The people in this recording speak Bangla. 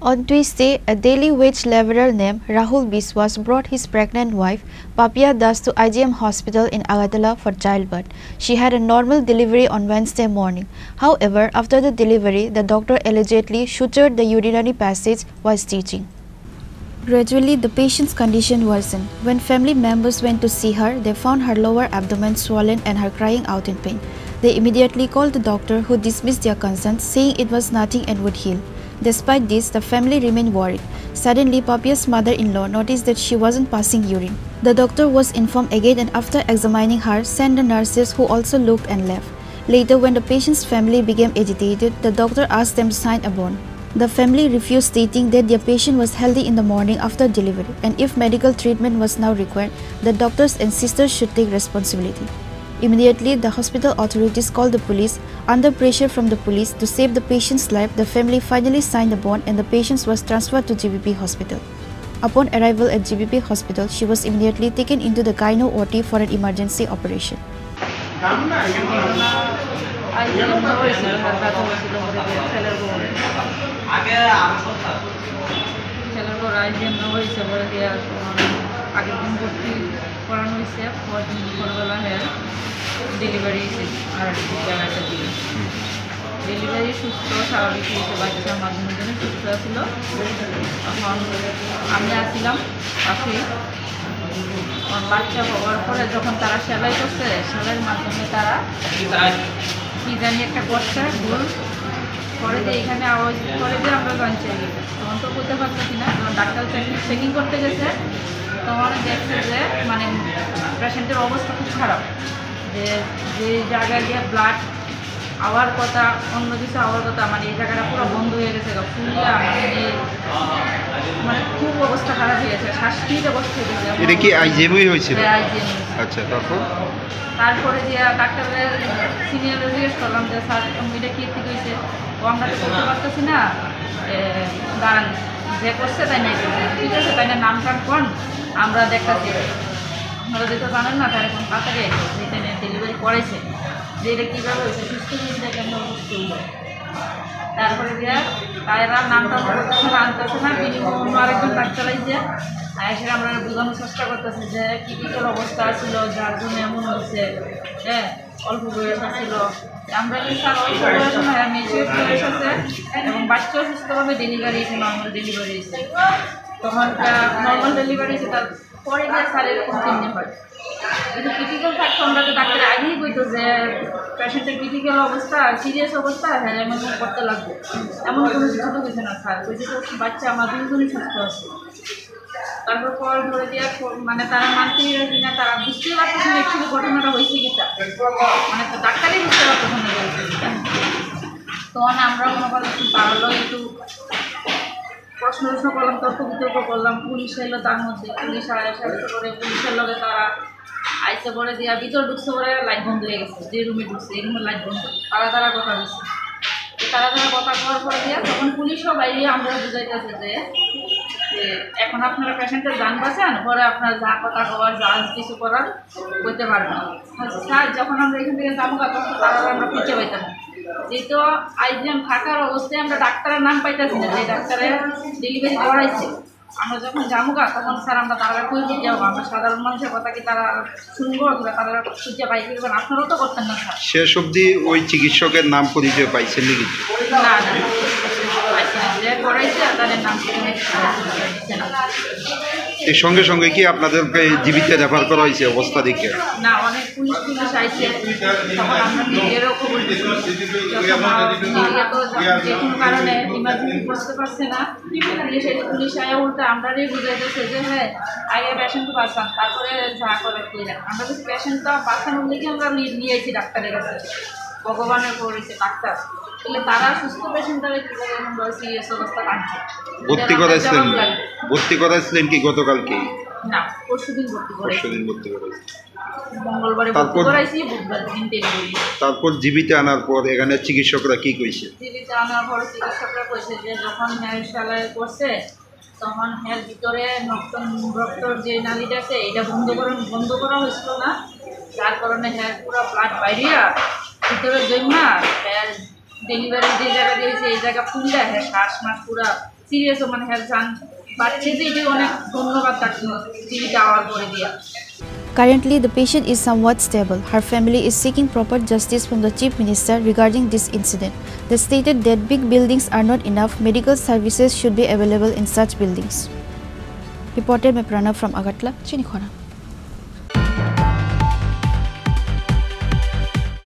On Tuesday, a daily wage laborer named Rahul Biswas brought his pregnant wife, Papia Das, to IGM hospital in Agadala for childbirth. She had a normal delivery on Wednesday morning. However, after the delivery, the doctor allegedly sutured the urinary passage while stitching. Gradually, the patient's condition worsened. When family members went to see her, they found her lower abdomen swollen and her crying out in pain. They immediately called the doctor, who dismissed their concerns, saying it was nothing and would heal. Despite this, the family remained worried. Suddenly, Papia's mother-in-law noticed that she wasn't passing urine. The doctor was informed again and after examining her, sent the nurses, who also looked and left. Later, when the patient's family became agitated, the doctor asked them to sign a bond. The family refused, stating that their patient was healthy in the morning after delivery, and if medical treatment was now required, the doctors and sisters should take responsibility. Immediately, the hospital authorities called the police. Under pressure from the police to save the patient's life, the family finally signed a bond and the patient was transferred to GBP hospital. Upon arrival at GBP hospital, she was immediately taken into the gyno OT for an emergency operation. Delivery সুস্থ স্বাভাবিক হয়েছে, বাচ্চার মাধ্যমের জন্য সুস্থ ছিল। তখন আমি আসছিলাম পাশে। বাচ্চা হওয়ার পরে যখন তারা সেলাই করছে, সেলাইয়ের মাধ্যমে তারা কি জানি একটা করছে ভুল করে যে এখানে আওয়াজ করে যে আমরা জানছি, তখন তো করতে পারতেছি না। তখন ডাক্তার চেকিং করতে গেছে, তখন দেখছে যে মানে পেশেন্টের অবস্থা খুব খারাপ, যে যে জায়গায় গিয়ে ব্লাড আওয়ার কথা, অন্য কিছু আওয়ার কথা, মানে এই জায়গাটা পুরো বন্ধ হয়ে গেছে, ফুলিয়া মানে খুব অবস্থা খারাপ হয়ে গেছে, শ্বাস নিতে কষ্ট হয়ে গেছে। এটা কি আইজিএমই হয়েছিল? আচ্ছা, তারপরে যে ডাক্তারের সিনিয়র জিজ্ঞেস করলাম যে স্যার এটা কি ঠিক হয়েছে, ও আমরা তো করতে পারতেছি না, দাঁড়ান যে করছে তাই নাই, ঠিক আছে তাই না, নাম টাম কোন আমরা দেখতেছি, আপনারা যেটা জানেন না তার এখন তাড়াতাড়ি যেটা ডেলিভারি করেছে, যে এটা কীভাবে হয়েছে, সুস্থ হয়েছে কেন অসুস্থ হইল। তারপরে দিয়ে তারা নামটা করতেছে না, আনতেছে না, বিনিময় অন্য আরেকজন ডাক্তার আইছে, এসে আমরা বোঝানোর চেষ্টা করতেছি যে ক্রিটিক্যাল অবস্থা ছিল যার জন্য এমন হয়েছে, হ্যাঁ অল্প বয়স ছিল। আমরা কিন্তু স্যার অল্প বয়স নয়, মেচিউর বয়স আছে এবং বাচ্চাও সুস্থভাবে ডেলিভারি হয়েছে, নর্মাল ডেলিভারি হয়েছে। তখন নর্মাল ডেলিভারি হয়েছে, তার পরে গিয়ে স্যার এরকম চিহ্ন হয়। কিন্তু ক্রিটিক্যাল থাকতো আমরা তো ডাক্তার আগেই বলতো যে পেশেন্টের ক্রিটিক্যাল অবস্থা, সিরিয়াস অবস্থা, হ্যাঁ এমন করতে লাগবে, এমন কোনো কিছু তো কিছু না স্যার, বলছে তো বাচ্চা আমার দুজনই সুস্থ আছে। তারপর পর ধরে দিয়ে মানে তারা মানতে না, তারা বুঝতেই পারতেছে না একটু ঘটনাটা হয়েছে কিটা, মানে তো ডাক্তারই বুঝতে পারতেছে না হয়েছে কিটা। তখন আমরা মনে করলাম একটু পারলো, একটু প্রশ্ন করলাম, তর্ক বিতর্ক করলাম, পুলিশ এলো, তার মধ্যে পুলিশ সাহায্য করে, পুলিশের লগে তারা আইসে পরে দিয়া ভিতর ঢুকছে, পরে লাইট বন্ধ হয়ে গেছে, যে রুমে ঢুকছে এই রুমের লাইট বন্ধ, তারা কথা বলছে, তারা কথা করার পরে দিয়া তখন পুলিশও বাইরে আমরা বুঝাইতেছে যে এখন আপনারা পেশেন্টের যান বাঁচান, পরে আপনার যা কথা কওয়ার যা কিছু করার করতে পারবেন। স্যার যখন আমরা এখান থেকে যাবো তখন তারা আমরা খুঁজে পাইতাম, যেহেতু আইজিএম থাকার অবস্থায় আমরা ডাক্তারের নাম পাইতেছি না, যে ডাক্তারের ডেলিভারি করাইছে। আমরা যখন যাবো তখন স্যার আমরা তারা কই খুঁজে যাবো, আমরা সাধারণ মানুষের কথা কি তারা শুনবো, তারা খুঁজে পাই করবেন, আপনারাও তো করতেন না স্যার। শেষ অবধি ওই চিকিৎসকের নাম পরিচয় পাইছেন নাকি? না, যে করাইছে তাদের নাম এর সঙ্গে সঙ্গে কি আপনাদেরকে জীবিতে রেফার করা হয়েছে অবস্থা দেখে? না, অনেক পুলিশ আইছে, তখন আমরা নিজেরও খবর যে কোনো কারণে ইমার্জেন্সি করতে পারছে না, পুলিশ আয়া উল্টা আমরাই বুঝাইতেছে যে হ্যাঁ আগে পেশেন্ট বাঁচান, তারপরে যা করে আমরা যদি পেশেন্টটা বাঁচানোর দিকে আমরা নিয়েছি ডাক্তারের কাছে, ভগবানের করেছে ডাক্তার, তাহলে তারা সুস্থ পেশেন্টরা সিরিয়াস অবস্থা কাটছে। ভর্তি করাইছিলেন কি গতকালকে? না, পরশুদিন ভর্তি করাইছি, মঙ্গলবারে ভর্তি করাইছি, বুধবার দিন ডেলিভারি। তারপর জীবিতে আনার পর এখানে চিকিৎসকরা কি কইছে? জীবিতে আনার পর চিকিৎসকরা কইছে যে যখন হেয়ার সেলাই করছে তখন হেয়ার ভিতরে রক্তর যে নালীটা আছে এটা বন্ধ করা হয়েছিল না, যার কারণে হেয়ার পুরো ব্লাড বাইরিয়া ভিতরে জমা হেয়ার ডেলিভারি যে জায়গা দিয়েছে এই জায়গা ফুললে হ্যাঁ শ্বাস মাস পুরা সিরিয়াসও মানে হেলথ জান বাচ্চে যে এটা অনেক ধন্যবাদ তাকে টিভিটা আওয়ার করে দিয়া। Currently, the patient is somewhat stable. Her family is seeking proper justice from the Chief Minister regarding this incident. They stated that big buildings are not enough. Medical services should be available in such buildings. Reported by Pranav from Agartala, Chinikhona.